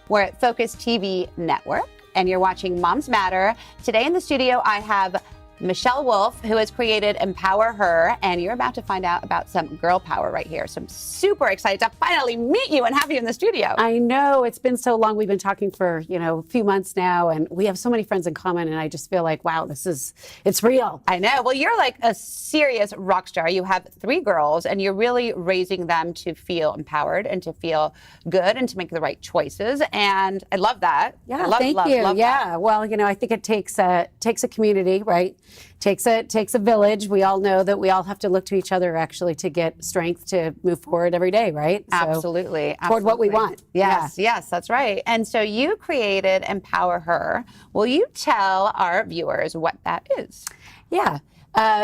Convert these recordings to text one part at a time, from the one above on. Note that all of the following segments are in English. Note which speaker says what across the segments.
Speaker 1: We're at Focus TV Network, and you're watching Moms Matter. Today in the studio, I have Michelle Wolf, who has created Empower Her, and you're about to find out about some girl power right here. So I'm super excited to finally meet you and have you in the studio.
Speaker 2: I know, it's been so long. We've been talking for, a few months now, and we have so many friends in common, and I just feel like, wow, it's real.
Speaker 1: I know. Well, you're like a serious rock star. You have 3 girls, and you're really raising them to feel empowered and to feel good and to make the right choices. And I love that.
Speaker 2: Yeah, thank you.
Speaker 1: Love that.
Speaker 2: Well, I think it takes a community, right? Takes a village. We all know that we all have to look to each other actually to get strength to move forward every day, right?
Speaker 1: Absolutely.
Speaker 2: Toward what we want.
Speaker 1: Yes, that's right. And so you created Empower Her. Will you tell our viewers what that is?
Speaker 2: Yeah.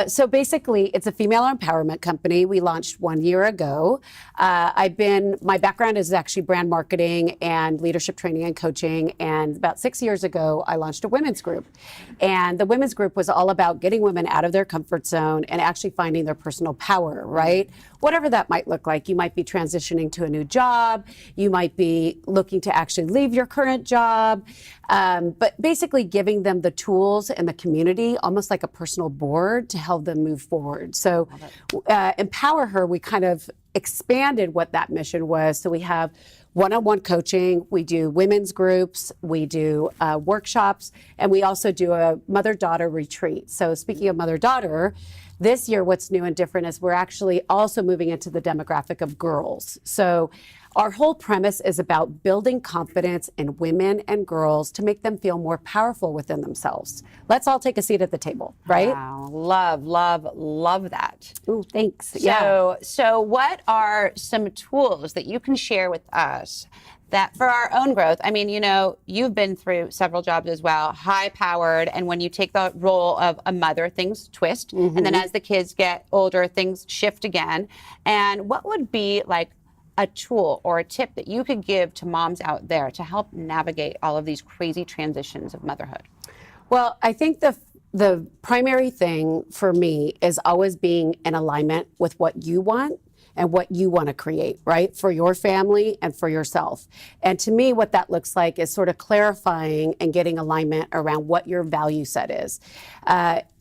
Speaker 2: So basically, it's a female empowerment company. We launched 1 year ago. My background is actually brand marketing and leadership training and coaching. And about 6 years ago, I launched a women's group. And the women's group was all about getting women out of their comfort zone and actually finding their personal power, right? Whatever that might look like. You might be transitioning to a new job. You might be looking to actually leave your current job. But basically giving them the tools and the community, almost like a personal board to help them move forward. So Empower Her, we kind of expanded what that mission was. So we have one-on-one coaching, we do women's groups, we do workshops, and we also do a mother-daughter retreat. So speaking of mother-daughter, this year what's new and different is we're actually also moving into the demographic of girls. So our whole premise is about building confidence in women and girls to make them feel more powerful within themselves. Let's all take a seat at the table, right?
Speaker 1: Wow, love that.
Speaker 2: Ooh, thanks.
Speaker 1: So what are some tools that you can share with us that for our own growth? I mean, you've been through several jobs as well, high powered. And when you take the role of a mother, things twist. Mm-hmm. And then as the kids get older, things shift again. And what would be like a tool or a tip that you could give to moms out there to help navigate all of these crazy transitions of motherhood?
Speaker 2: Well, I think the primary thing for me is always being in alignment with what you want and what you want to create, right? For your family and for yourself. And to me, what that looks like is sort of clarifying and getting alignment around what your value set is.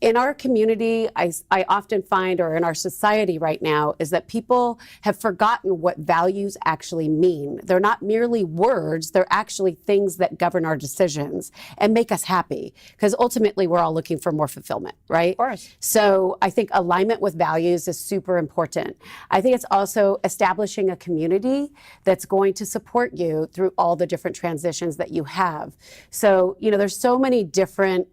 Speaker 2: In our community, I often find, or in our society right now, is that people have forgotten what values actually mean. They're not merely words, they're actually things that govern our decisions and make us happy. Because ultimately, we're all looking for more fulfillment, right?
Speaker 1: Of course.
Speaker 2: So I think alignment with values is super important. I think it's also establishing a community that's going to support you through all the different transitions that you have. So, there's so many different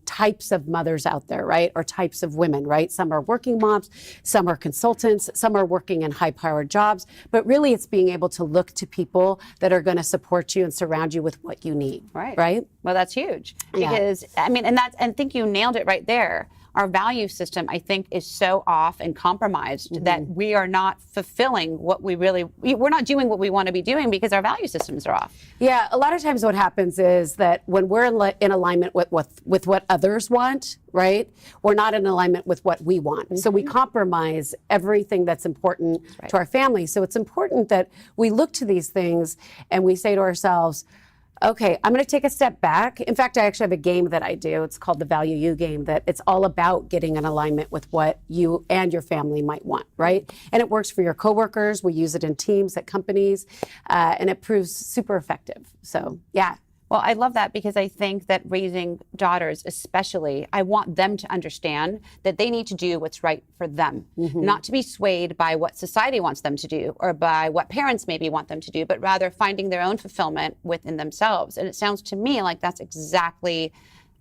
Speaker 2: types of mothers out there, right? Or types of women, right? Some are working moms, some are consultants, some are working in high-powered jobs, but really it's being able to look to people that are going to support you and surround you with what you need. Right?
Speaker 1: Well, that's huge. Because, I think you nailed it right there. Our value system, I think, is so off and compromised that we are not fulfilling what we're not doing what we want to be doing because our value systems are off.
Speaker 2: Yeah, a lot of times what happens is that when we're in alignment with what others want, right, we're not in alignment with what we want. Mm-hmm. So we compromise everything that's important to our family. So it's important that we look to these things and we say to ourselves, okay, I'm going to take a step back. In fact, I actually have a game that I do. It's called the Value You game, that it's all about getting in alignment with what you and your family might want, right? And it works for your coworkers. We use it in teams at companies, and it proves super effective. So, yeah.
Speaker 1: Well, I love that because I think that raising daughters, especially, I want them to understand that they need to do what's right for them, not to be swayed by what society wants them to do or by what parents maybe want them to do, but rather finding their own fulfillment within themselves. And it sounds to me like that's exactly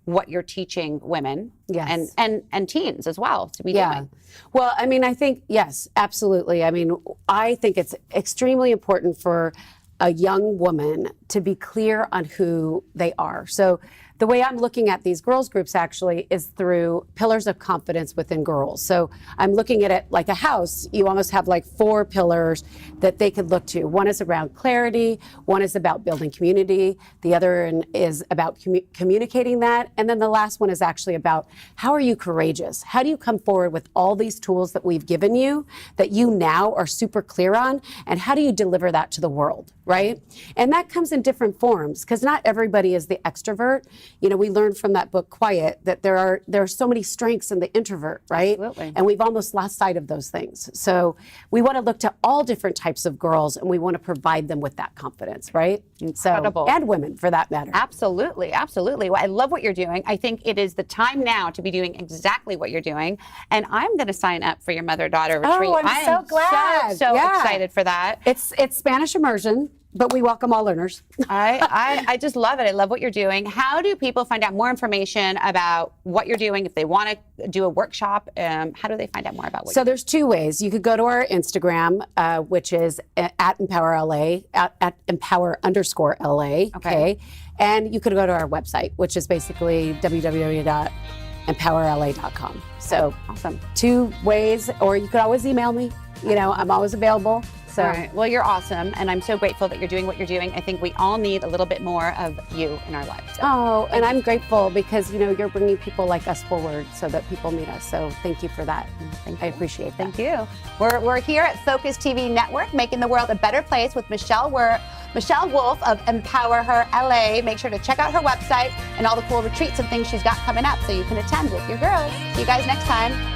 Speaker 1: what you're teaching women and teens as well to be doing.
Speaker 2: Well, I think, yes, absolutely. I think it's extremely important for a young woman to be clear on who they are. So the way I'm looking at these girls groups actually is through pillars of confidence within girls. So I'm looking at it like a house. You almost have like 4 pillars that they could look to. One is around clarity, one is about building community, the other is about communicating that, and then the last one is actually about how are you courageous? How do you come forward with all these tools that we've given you that you now are super clear on, and how do you deliver that to the world, right? And that comes in different forms because not everybody is the extrovert. You know, we learned from that book Quiet that there are so many strengths in the introvert, right?
Speaker 1: Absolutely.
Speaker 2: And we've almost lost sight of those things. So we want to look to all different types of girls, and we want to provide them with that confidence, right? And so,
Speaker 1: Incredible.
Speaker 2: and women for that matter.
Speaker 1: Absolutely, absolutely. Well, I love what you're doing. I think it is the time now to be doing exactly what you're doing. And I'm going to sign up for your mother-daughter retreat.
Speaker 2: I'm
Speaker 1: I
Speaker 2: so
Speaker 1: am
Speaker 2: glad.
Speaker 1: So
Speaker 2: Yeah.
Speaker 1: excited for that.
Speaker 2: It's Spanish immersion, but we welcome all learners.
Speaker 1: I just love it. I love what you're doing. How do people find out more information about what you're doing? If they want to do a workshop, how do they find out more about what
Speaker 2: So
Speaker 1: you're
Speaker 2: there's 2 ways. You could go to our Instagram, which is at EmpowerLA, at Empower_LA. Okay. And you could go to our website, which is basically www.empowerla.com. So
Speaker 1: Awesome.
Speaker 2: 2 ways, or you could always email me. You know, I'm always available. So
Speaker 1: All right. Well, you're awesome, and I'm so grateful that you're doing what you're doing. I think we all need a little bit more of you in our lives. So.
Speaker 2: Oh, and I'm grateful because, you know, you're bringing people like us forward so that people meet us. So thank you for that. I appreciate that.
Speaker 1: Thank you. We're here at Focus TV Network, making the world a better place with Michelle Wolf of Empower Her LA. Make sure to check out her website and all the cool retreats and things she's got coming up so you can attend with your girls. See you guys next time.